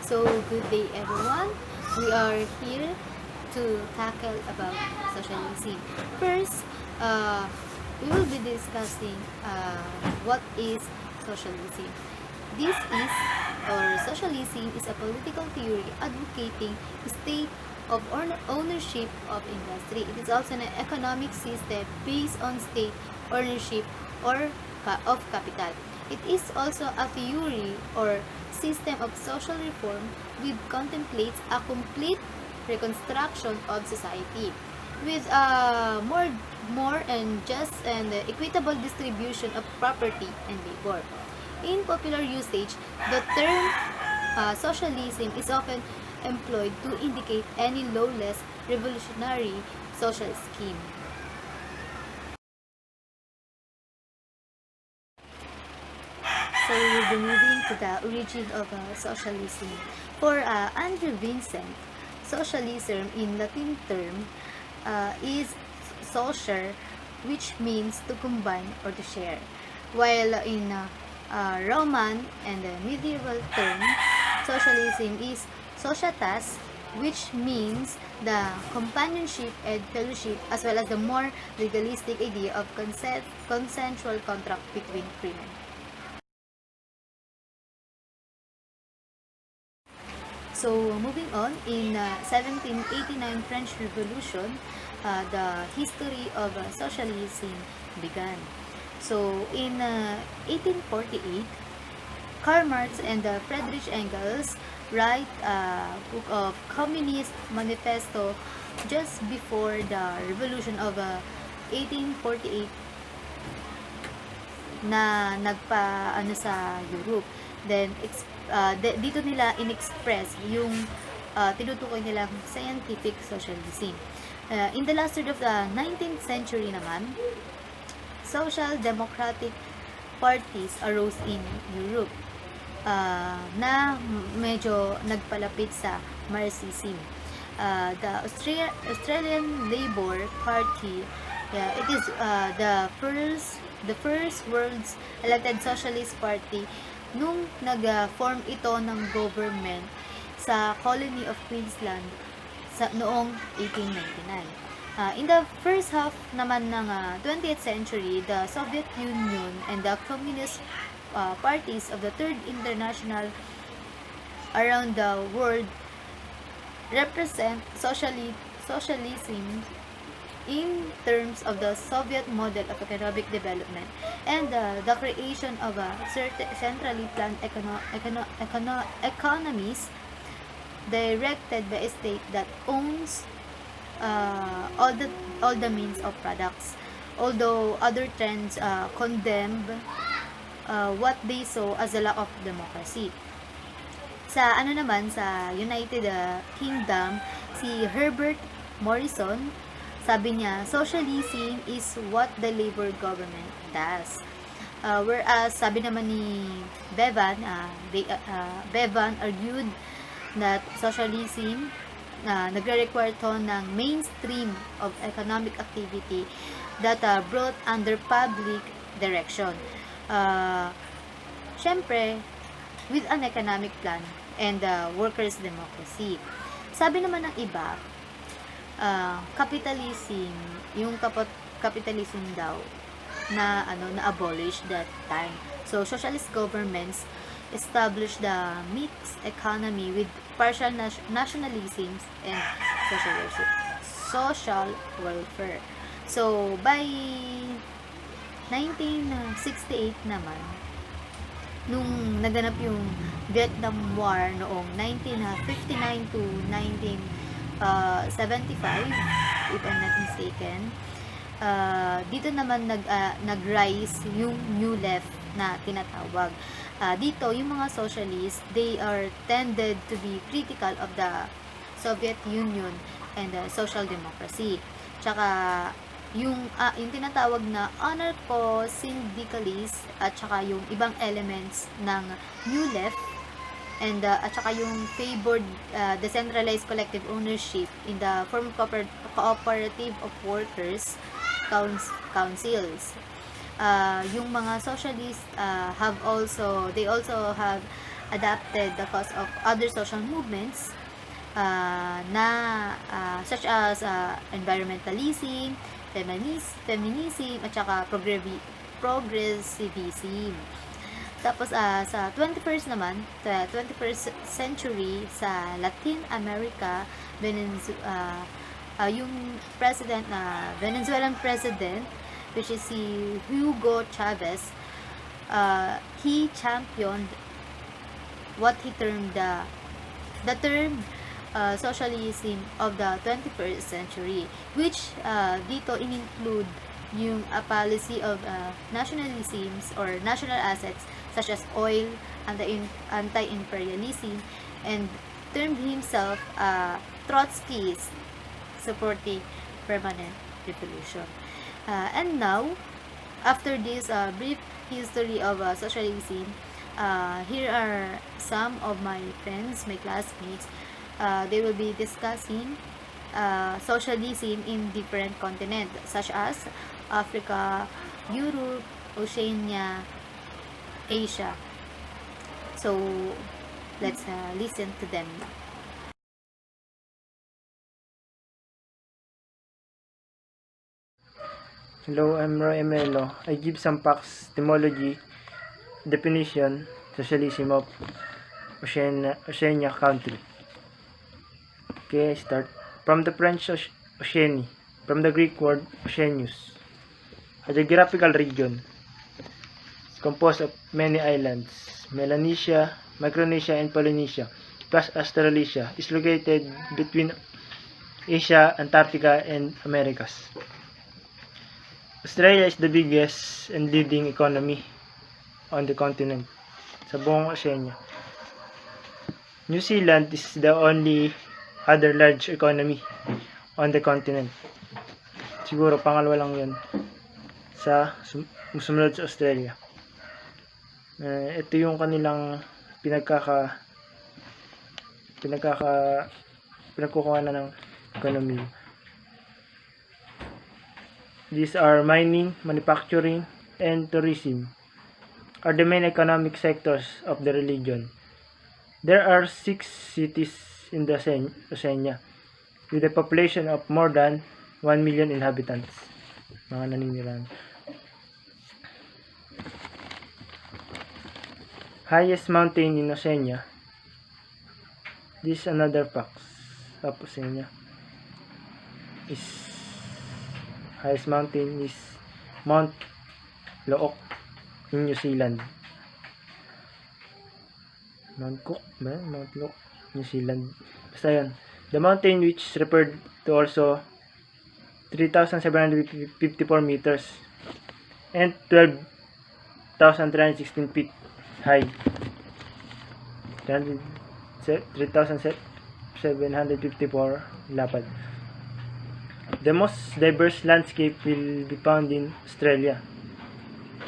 So, good day everyone. We are here to tackle about socialism. First, we will be discussing what is socialism. This is, or socialism is a political theory advocating state of ownership of industry. It is also an economic system based on state ownership or of capital. It is also a theory or system of social reform which contemplates a complete reconstruction of society with a more and just and equitable distribution of property and labor. In popular usage, the term socialism is often employed to indicate any lawless revolutionary social scheme. So we will be moving to the origin of socialism. For Andrew Vincent, socialism in Latin term is social, which means to combine or to share. While in Roman and medieval term, socialism is societas, which means the companionship and fellowship, as well as the more legalistic idea of consensual contract between freemen. So, moving on, in 1789 French Revolution, the history of socialism began. So, in 1848, Karl Marx and Friedrich Engels write a book of Communist Manifesto just before the revolution of 1848 na nagpa sa Europe. Then dito nila in-express yung tinutukoy nilang scientific socialism. In the last third of the 19th century naman, social democratic parties arose in Europe na medyo nagpalapit sa Marxism. The Australian Labour Party, it is the first world's elected socialist party nung nag-form ito ng government sa colony of Queensland noong 1899. In the first half naman ng 20th century, the Soviet Union and the communist parties of the Third International around the world represent socialism in terms of the Soviet model of economic development and the creation of a centrally planned economies directed by a state that owns all the means of products. Although other trends condemn what they saw as a lack of democracy. Sa sa United Kingdom, si Herbert Morrison, sabi niya, socialism is what the labor government does. Whereas, sabi naman ni Bevan, Bevan argued that socialism nagre-require to ng mainstream of economic activity that brought under public direction. Syempre, with an economic plan and workers' democracy. Sabi naman ng iba, capitalism, yung capitalism daw na na-abolish that time. So socialist governments established the mixed economy with partial nationalisms and social welfare. So by 1968 naman, nung naganap yung Vietnam War noong 1959 to 1975, if I'm not mistaken, dito naman nag-rise yung New Left na tinatawag. dito, yung mga socialists, they are tended to be critical of the Soviet Union and social democracy. Tsaka, yung tinatawag na anarcho-syndicalists at tsaka yung ibang elements ng New Left and at saka yung favored decentralized collective ownership in the form of cooperative of workers councils. Yung mga socialists they also have adapted the cause of other social movements such as environmentalism, feminism at saka progressivism. Tapos sa 21st naman, sa 21st century sa Latin America, yung Venezuelan president, which is si Hugo Chavez, he championed what he termed the term socialism of the 21st century, which dito in-include yung policy of nationalisms or national assets such as oil, anti-imperialism, and termed himself Trotskyist, supporting permanent revolution. And now, after this brief history of socialism, here are some of my friends, my classmates. They will be discussing socialism in different continents such as Africa, Europe, Oceania, Asia. So, let's listen to them now. Hello, I'm Roy Emelo. I give some facts, etymology, definition, socialism of Oceania country. Okay, I start. From the French Oceanie, from the Greek word Oceanus, a geographical region. It's composed of many islands. Melanesia, Micronesia, and Polynesia, plus Australasia, is located between Asia, Antarctica, and Americas. Australia is the biggest and leading economy on the continent, sa buong Oceania. New Zealand is the only other large economy on the continent. Siguro pangalawa lang yun sa sumunod sa Australia. Ito yung kanilang pinagkukuha na ng economy. These are mining, manufacturing, and tourism are the main economic sectors of the region. There are 6 cities in the Oceania with a population of more than 1 million inhabitants. Mga naninirahan. Highest mountain in Oceania. This is another facts of Oceania. Highest mountain is Mount Look in New Zealand. Mount Look, New Zealand. Basta yan. The mountain, which is referred to also 3,754 meters and 12,316 feet high. 3,754 lapad. The most diverse landscape will be found in Australia,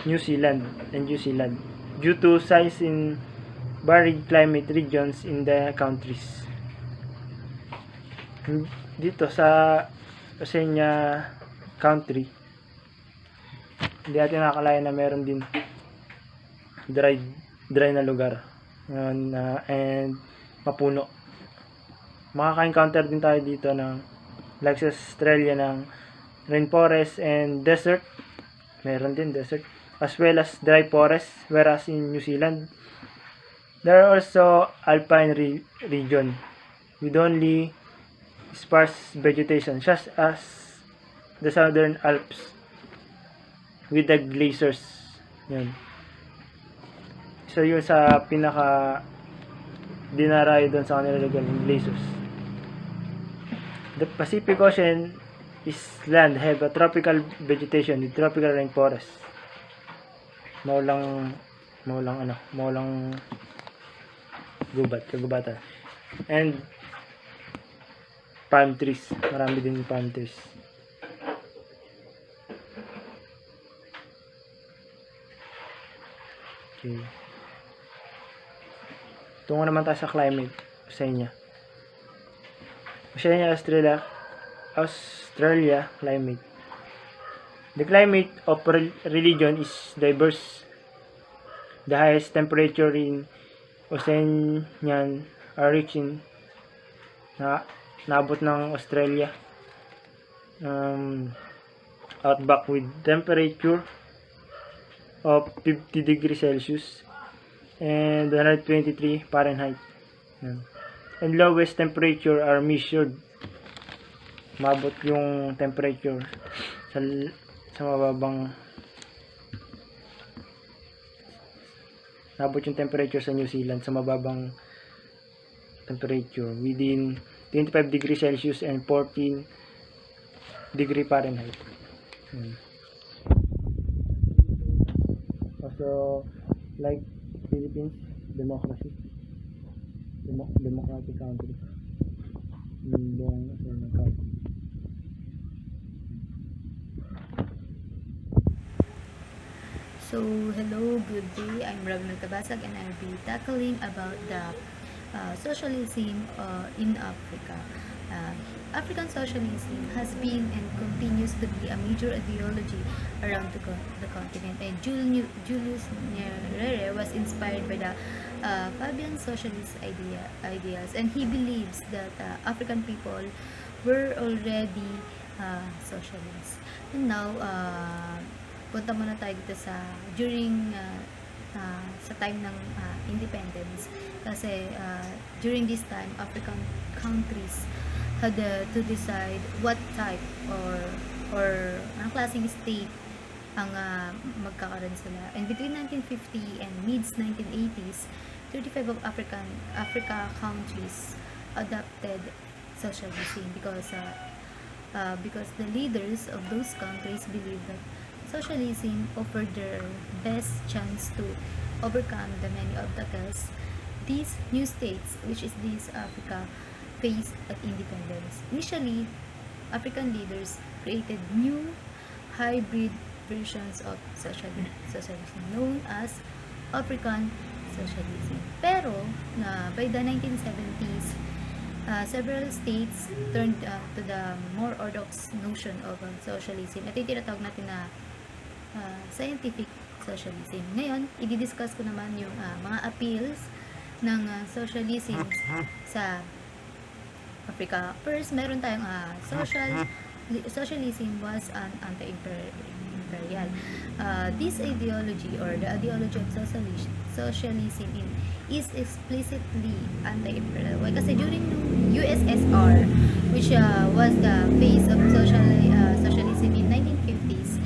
New Zealand, and New Zealand due to size in varied climate regions in the countries. Dito sa Oceania country, hindi natin nakakalain na meron din dry na lugar and mapuno. Makaka-encounter din tayo dito ng like sa Australia ng rainforest and desert. Meron din desert as well as dry forest, whereas in New Zealand there are also alpine region with only sparse vegetation, such as the Southern Alps with the glaciers. Yan. So yun sa pinaka dinarayo doon sa kanila lugar ng glaciers. The Pacific Ocean is land have a tropical vegetation with tropical rainforest. Maulang mawalang kagubatan. And palm trees, marami din palm trees. Okay. Tungo naman tayo sa climate sa inyo. Australia climate. The climate of religion is diverse. The highest temperature in Oceanian are reaching naabot ng Australia. Outback with temperature of 50 degrees Celsius and 123 Fahrenheit. And lowest temperature are measured. Mabot yung temperature sa mababang nabot yung temperature sa New Zealand sa mababang temperature within 25 degrees Celsius and 14 degree Fahrenheit. Also, like Philippines, democratic country. So, hello, good day. I'm Ravna Tabasag and I'll be tackling about the socialism in Africa. African socialism has been and continues to be a major ideology around the continent. And Julius Nyerere was inspired by the Fabian socialist ideas, and he believes that African people were already socialists. And now, punta muna tayo dito sa during sa time ng independence, kasi during this time African countries had to decide what type or anong klaseng state ang magkakaroon sila. And between 1950 and mid-1980s, 35 of Africa countries adopted socialism because the leaders of those countries believe that socialism offered their best chance to overcome the many obstacles these new states, which is this Africa, faced at independence. Initially, African leaders created new hybrid versions of socialism known as African socialism. Pero by the 1970s, several states turned to the more orthodox notion of socialism. Ito yung tinatawag natin na scientific socialism. Ngayon, i-discuss ko naman yung mga appeals ng socialism sa Africa. First, meron tayong socialism was an anti-imperial. This ideology or the ideology of socialism is explicitly anti-imperial. Why? Kasi during USSR, which was the face of socialism in 1950s,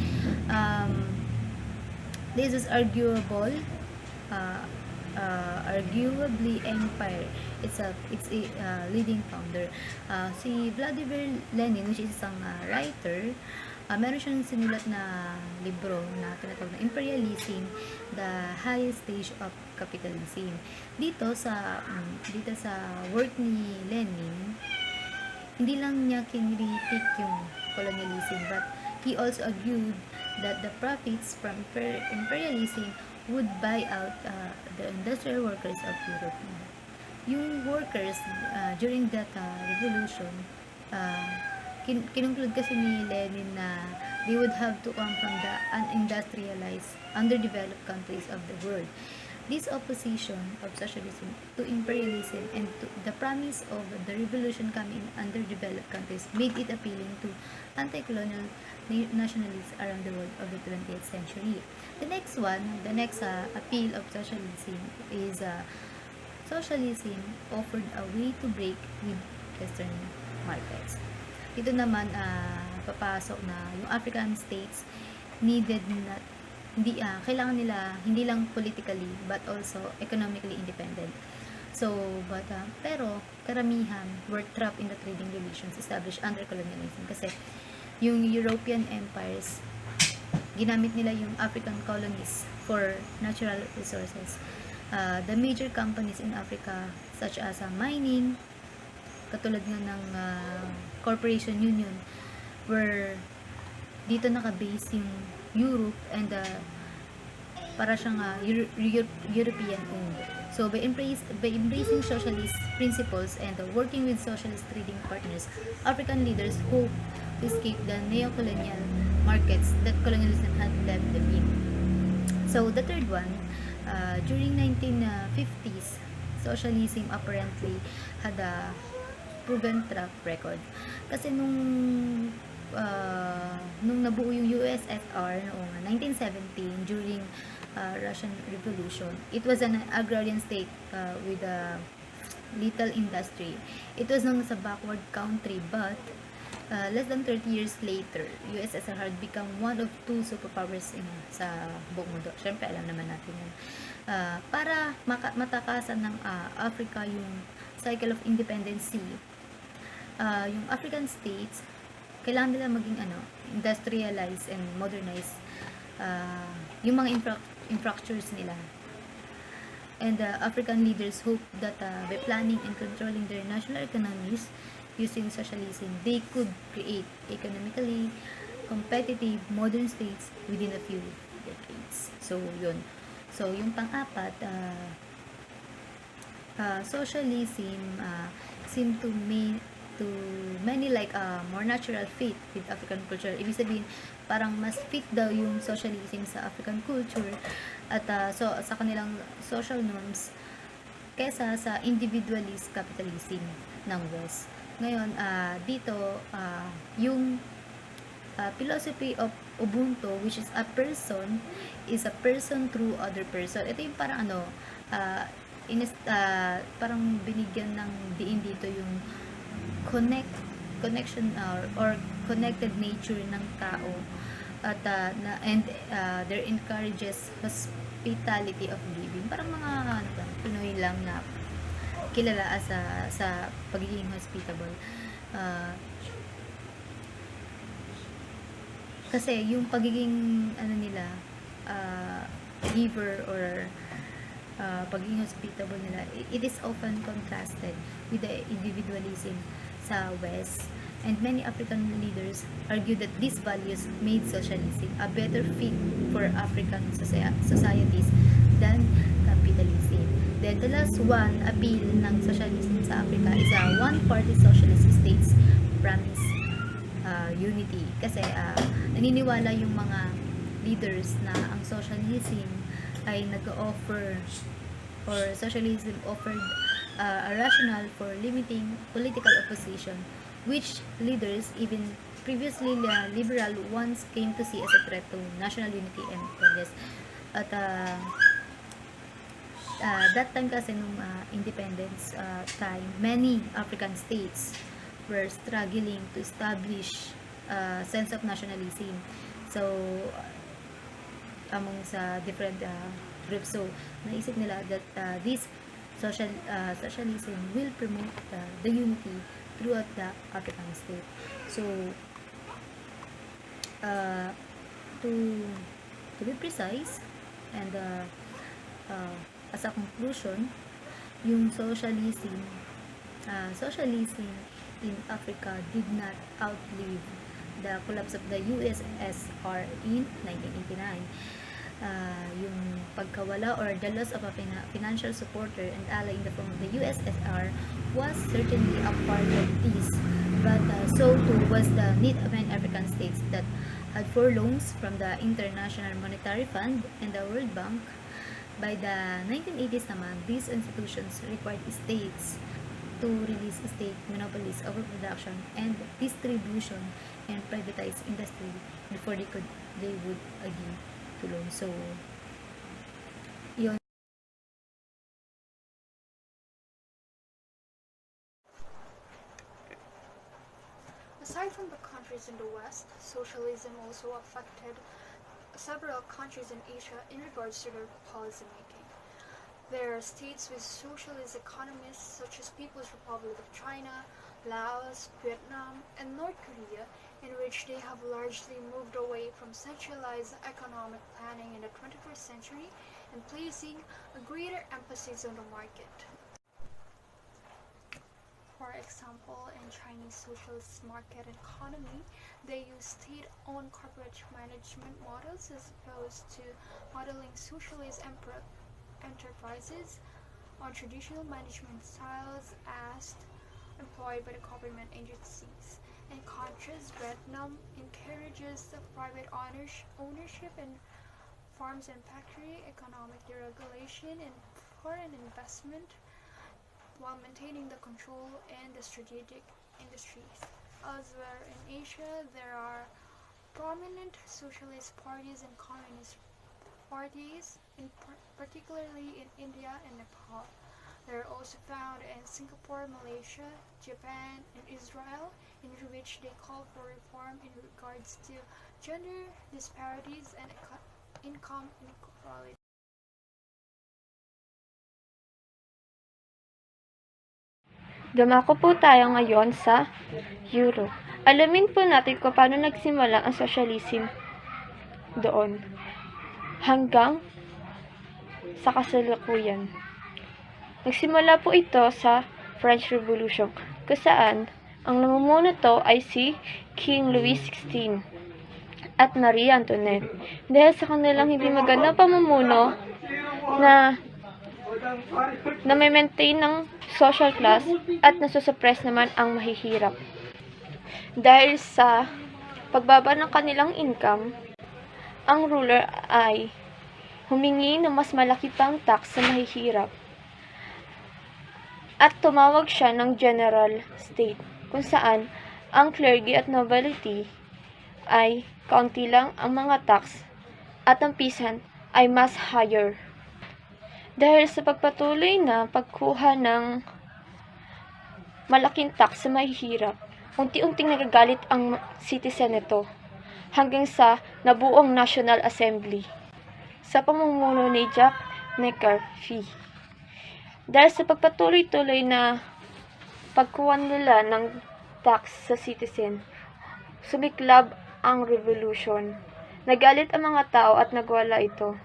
this is arguably empire. It's a leading founder. Si Vladimir Lenin, which is isang writer, meron siyang sinulat na libro na tinatawag na Imperialism, the highest stage of capitalism. Dito sa work ni Lenin, hindi lang niya kinritik yung colonialism, but he also argued that the profits from imperialism would buy out the industrial workers of Europe. Yung workers during that revolution, kinunclude kasi ni Lenin na they would have to come from the unindustrialized, underdeveloped countries of the world. This opposition of socialism to imperialism and to the promise of the revolution coming in underdeveloped countries made it appealing to anti-colonial nationalists around the world of the 20th century. The next appeal of socialism is socialism offered a way to break with Western markets. Dito naman papasok na yung African states needed not kailangan nila hindi lang politically but also economically independent. Pero karamihan were trapped in the trading relations established under colonialism, kasi yung European empires ginamit nila yung African colonies for natural resources. The major companies in Africa such as mining, katulad nga ng Corporation Union, were dito naka-base yung Europe and para siyang European owned. So by embracing socialist principles and working with socialist trading partners, African leaders hope to escape the neo-colonial markets that colonialism had left them in. So the third one, during 1950s, socialism apparently had a proven track record. Kasi nung nabuo yung USSR noong 1917 during Russian Revolution, it was an agrarian state with a little industry. It was known as a backward country, but less than 30 years later, USSR had become one of two superpowers sa buong mundo. Siyempre, alam naman natin yan. Para matakasan ng Africa yung cycle of independency, yung African states, kailangan nila maging industrialize and modernize yung mga infrastructures nila. And African leaders hope that by planning and controlling their national economies using socialism, they could create economically competitive modern states within a few decades. So, yun. So, yung pang-apat, socialism seem to many like more natural fit with African culture. Ibig sabihin, parang mas fit daw yung socialism sa African culture at so sa kanilang social norms kesa sa individualist capitalism ng West. Ngayon, dito, yung philosophy of Ubuntu, which is a person through other person. Ito yung parang parang binigyan ng diin dito yung connection or connected nature ng tao at there encourages hospitality of giving. Parang mga Pinoy lang na kilala sa pagiging hospitable. Kasi yung pagiging nila giver or pagiging hospitable nila, it is often contrasted with the individualism sa West, and many African leaders argue that these values made socialism a better fit for African societies than capitalism. Then the last one, appeal ng socialism sa Africa is a one-party socialist states promise unity. Kasi naniniwala yung mga leaders na ang socialism ay nag-offer or socialism offered a rationale for limiting political opposition, which leaders, even previously liberal ones, came to see as a threat to national unity and progress. At that time kasi nung independence time, many African states were struggling to establish a sense of nationalism. So, among sa different groups. So, naisip nila that this socialism will promote the unity throughout the African state. So, to be precise, and as a conclusion, yung socialism in Africa did not outlive the collapse of the USSR in 1989. Yung pagkawala or the loss of a financial supporter and ally in the form of the USSR was certainly a part of this, but so too was the need of many African states that had for loans from the International Monetary Fund and the World Bank. By the 1980s naman, these institutions required states to release state monopolies over production and distribution and privatize industry before they would agree to loan. So, yun. Aside from the countries in the West, socialism also affected several countries in Asia in regards to their policy making. There are states with socialist economies such as People's Republic of China, Laos, Vietnam, and North Korea, in which they have largely moved away from centralized economic planning in the 21st century and placing a greater emphasis on the market. For example, in Chinese socialist market economy, they use state-owned corporate management models as opposed to modeling socialist enterprises on traditional management styles as employed by the government agencies. In contrast, Vietnam encourages the private ownership in farms and factory, economic deregulation, and foreign investment, while maintaining the control in the strategic industries. Elsewhere in Asia, there are prominent socialist parties and communist parties, particularly in India and Nepal. They are also found in Singapore, Malaysia, Japan, and Israel, in which they call for reform in regards to gender disparities and income inequality. Dumako po tayo ngayon sa Europe. Alamin po natin kung paano nagsimula ang socialism doon hanggang sa kasalukuyan. Nagsimula po ito sa French Revolution, kung saan ang namumuno to ay si King Louis XVI at Marie Antoinette. Dahil sa kanilang hindi magandang pamumuno na may maintain ng social class at nasusuppress naman ang mahihirap. Dahil sa pagbaba ng kanilang income, ang ruler ay humingi ng mas malaki pang tax sa mahihirap. At tumawag siya ng general state, kung saan ang clergy at nobility ay kaunti lang ang mga tax at ang peasant ay mas higher. Dahil sa pagpatuloy na pagkuha ng malaking tax sa mahihirap, unti-unting nagagalit ang citizen nito hanggang sa nabuong National Assembly sa pamumuno ni Jack McCarthy. Dahil sa pagpatuloy-tuloy na pagkuha nila ng tax sa citizen, sumiklab ang revolution. Nagalit ang mga tao at nagwala ito.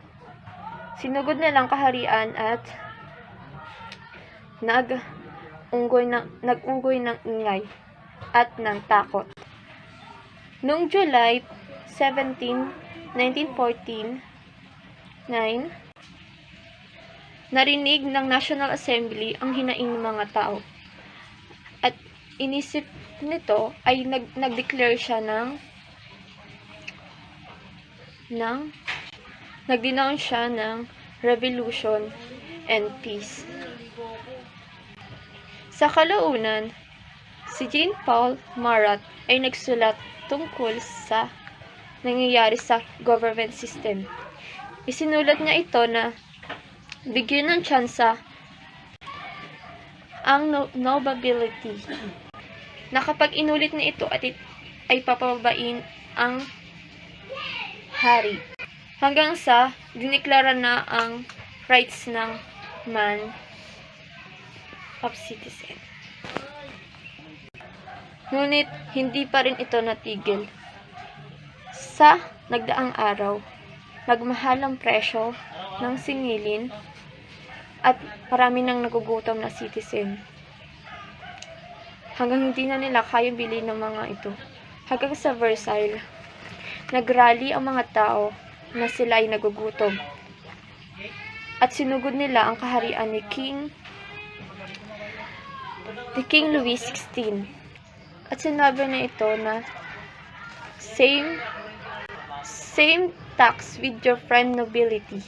Sinugod nilang kaharian at nag-unggoy ng ingay at ng takot. Noong July 17, 1949, narinig ng National Assembly ang hinaing ng mga tao. At inisip nito ay nag-declare siya nag-denounce siya ng revolution and peace. Sa kalaunan, si Jean-Paul Marat ay nagsulat tungkol sa nangyayari sa government system. Isinulat niya ito na bigyan ng tsansa ang nobility na kapag inulit na ito at ay papababain ang hari hanggang sa diniklara na ang rights ng man of citizen. Ngunit hindi pa rin ito natigil. Sa nagdaang araw, nagmahal ang presyo ng singilin at marami nang nagugutom na citizen. Hanggang hindi na nila kayang bilhin ng mga ito. Hanggang sa Versailles, nagrally ang mga tao na sila ay nagugutom. At sinugod nila ang kaharian ni King Louis XVI. At sinabi na ito na same tax with your friend nobility,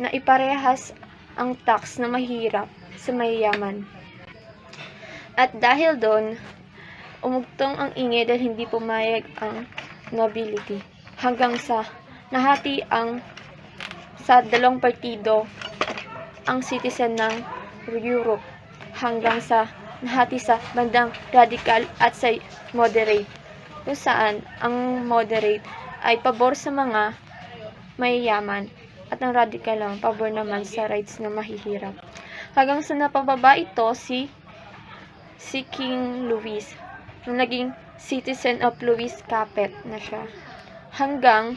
na iparehas ang tax na mahirap sa mayayaman. At dahil doon, umugtong ang ingay dahil hindi pumayag ang nobility hanggang sa nahati sa dalawang partido ang citizen ng Europe hanggang sa nahati sa bandang radical at sa moderate, kung saan ang moderate ay pabor sa mga mayayaman at ang radical lang pabor naman sa rights na mahihirap. Hanggang sa napababa ito si King Louis nung naging citizen of Louis Capet na siya. Hanggang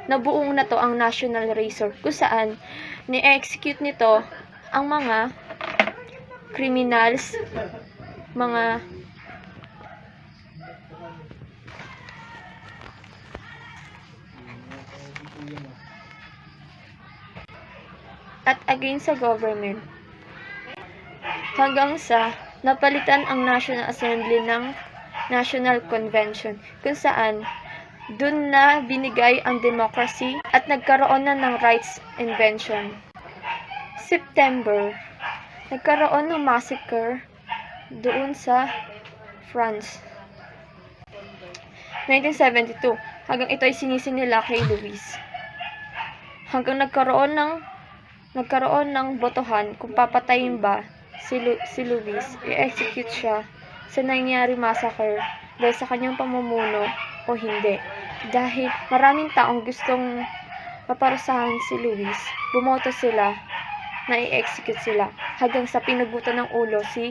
nabuong na to ang national razor kung saan ni-execute nito ang mga criminals, mga at against sa government. Hanggang sa napalitan ang National Assembly ng National Convention kung saan dun na binigay ang democracy at nagkaroon na ng rights invention. September, nagkaroon ng massacre doon sa France. 1972, hanggang ito ay sinisi nila kay Louis. Hanggang nagkaroon ng botohan kung papatayin ba si Louis, i-execute siya sa nangyari massacre dahil sa kanyang pamumuno o hindi. Dahil maraming taong gustong maparusahan si Louis, bumoto sila na i-execute sila hanggang sa pinugutan ng ulo si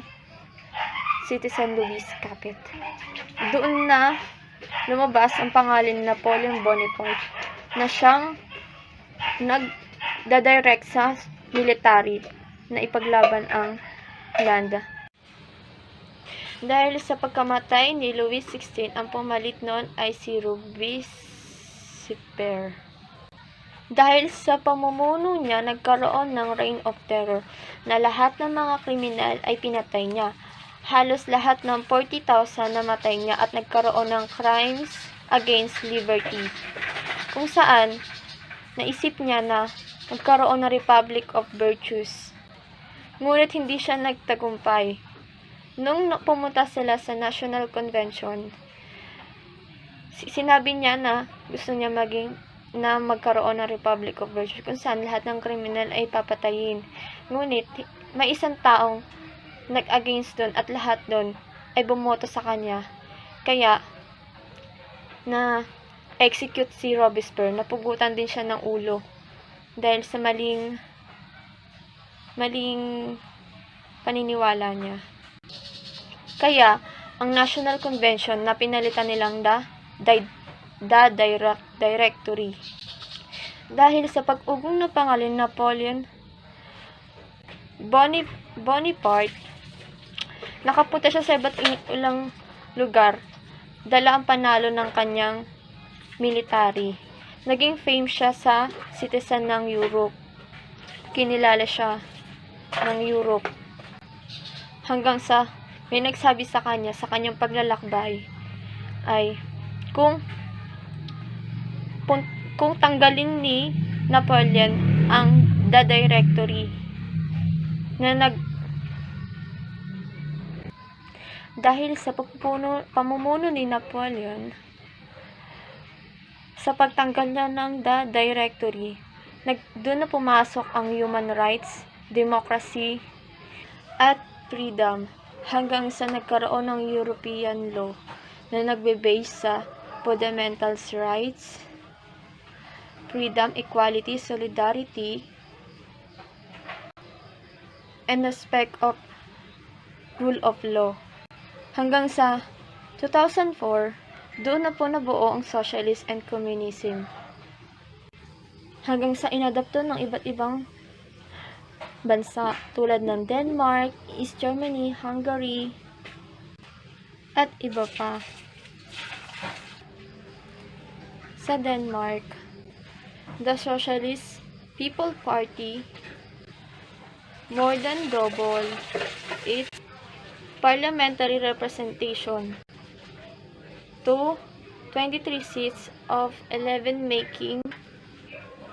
Citizen Louis Capet. Doon na lumabas ang pangalan ni Napoleon Bonaparte na siyang nagdadirect sa military na ipaglaban ang Holanda. Dahil sa pagkamatay ni Louis XVI, ang pumalit noon ay si Robespierre. Dahil sa pamumuno niya, nagkaroon ng reign of terror na lahat ng mga kriminal ay pinatay niya. Halos lahat ng 40,000 namatay niya at nagkaroon ng crimes against liberty. Kung saan, naisip niya na nagkaroon ng Republic of Virtues. Ngunit hindi siya nagtagumpay. Nung pumunta sila sa National Convention, sinabi niya na gusto niya magkaroon ng Republic of Virtues kung saan lahat ng kriminal ay papatayin. Ngunit, may isang taong nag-against doon at lahat doon ay bumoto sa kanya. Kaya, na-execute si Robespierre, napugutan din siya ng ulo dahil sa maling paniniwala niya. Kaya, ang National Convention na pinalitan nilang Directory. Dahil sa pag-ugong na pangalan Napoleon Bonaparte, nakapunta siya sa iba't ibang lugar, dala ang panalo ng kanyang military. Naging fame siya sa citizen ng Europe. Kinilala siya ng Europe. Hanggang sa may nagsabi sa kanya, sa kanyang paglalakbay, ay kung tanggalin ni Napoleon ang Directory na dahil sa pamumuno ni Napoleon, sa pagtanggal niya ng Directory, doon na pumasok ang human rights, democracy, at freedom, hanggang sa nagkaroon ng European law na nagbe-base sa fundamental rights, freedom, equality, solidarity, and respect of rule of law. Hanggang sa 2004, doon na po nabuo ang socialism and communism. Hanggang sa inadapto ng iba't ibang bansa tulad ng Denmark, East Germany, Hungary, at iba pa. Sa Denmark, the Socialist People Party more than double its parliamentary representation to 23 seats of 11, making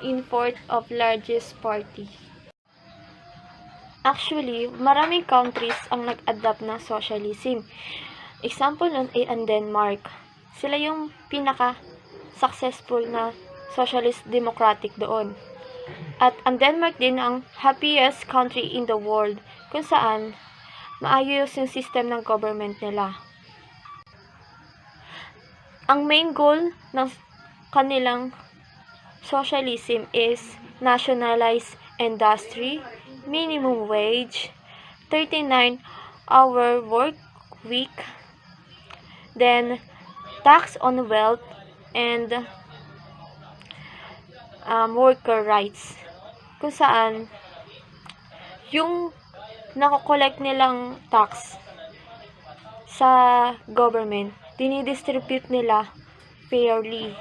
in fourth of largest party. Actually, maraming countries ang nag-adapt ng socialism. Example nun ay ang Denmark. Sila yung pinaka-successful na socialist democratic doon. At ang Denmark din ang happiest country in the world, kung saan maayos yung system ng government nila. Ang main goal ng kanilang socialism is nationalize industry, minimum wage, 39-hour work week, Then, tax on wealth and worker rights. Kung saan, yung nakokollect nilang tax sa government, dinidistribute nila fairly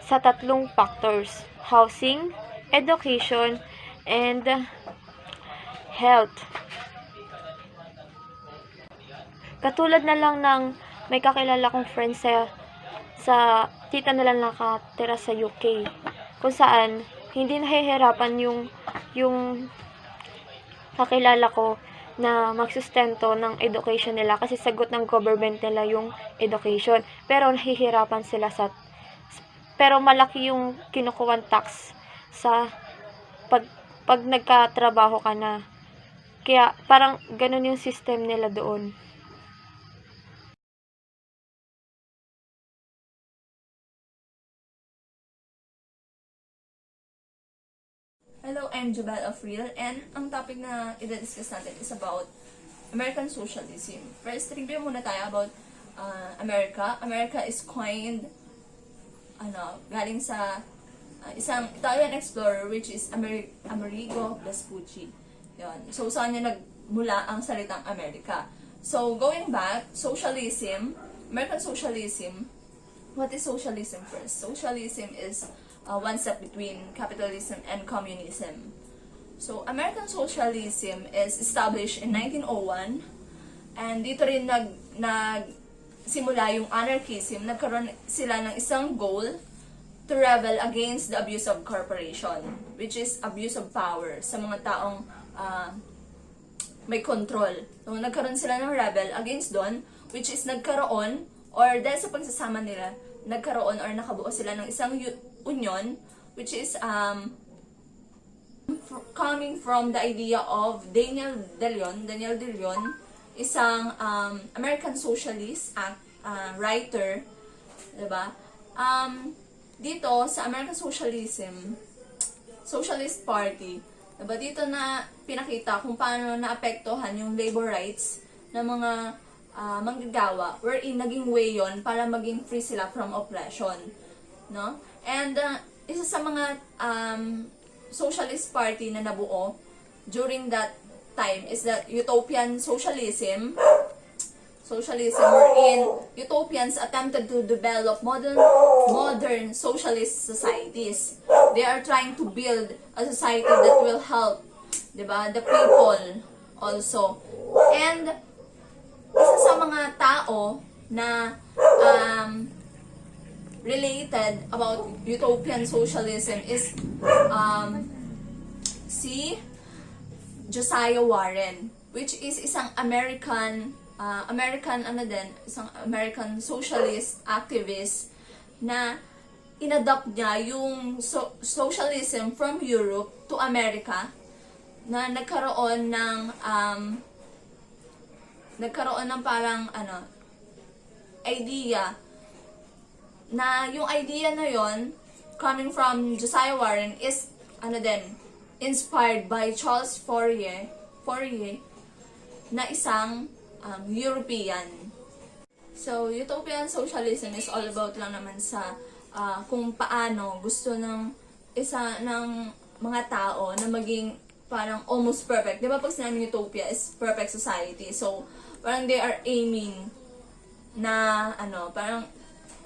sa tatlong factors: housing, education, and health. Katulad na lang ng may kakilala kong friend sa tita nila nakatira sa UK, kung saan hindi nahihirapan yung kakilala ko na magsustento ng education nila kasi sagot ng government nila yung education. Pero nahihirapan sila pero malaki yung kinukuwang tax sa pag nagkatrabaho ka na. Kaya parang ganun yung system nila doon. Hello, I'm Jabal of Real, and ang topic na i-discuss natin is about American socialism. First, review muna tayo about America. America is coined galing sa isang Italian explorer which is Amerigo Vespucci. Yun. So, saan niya nagmula ang salitang America? So, going back, socialism, American socialism, what is socialism first? Socialism is one step between capitalism and communism. So, American socialism is established in 1901, and dito rin simula yung anarchism. Nagkaroon sila ng isang goal to rebel against the abuse of corporation, which is abuse of power sa mga taong may control. So, nagkaroon sila ng rebel against doon, which is nagkaroon, or dahil sa pagsasama nila, nagkaroon or nakabuo sila ng isang union, which is coming from the idea of Daniel De Leon, isang American socialist writer, diba? Dito sa American Socialist Party, diba, dito na pinakita kung paano naapektuhan yung labor rights ng mga manggagawa, wherein naging way yon para maging free sila from oppression, no? And isa sa mga socialist party na nabuo during that time is that utopian socialism, wherein utopians attempted to develop modern socialist societies. They are trying to build a society that will help, diba, the people also. And isa sa mga tao na related about utopian socialism is si Josiah Warren, which is isang American American socialist activist na inadopt niya yung socialism from Europe to America, na nagkaroon ng parang idea na yung idea na yon coming from Josiah Warren is inspired by Charles Fourier na isang European. So, utopian socialism is all about lang naman sa kung paano gusto ng mga tao na maging parang almost perfect. Di ba pag sinabing utopia is perfect society? So, parang they are aiming na parang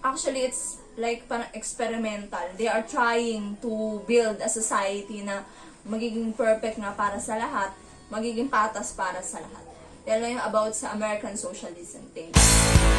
actually it's like parang experimental. They are trying to build a society na magiging perfect nga para sa lahat, magiging patas para sa lahat. Yan lang yung about sa American socialism. Thank you.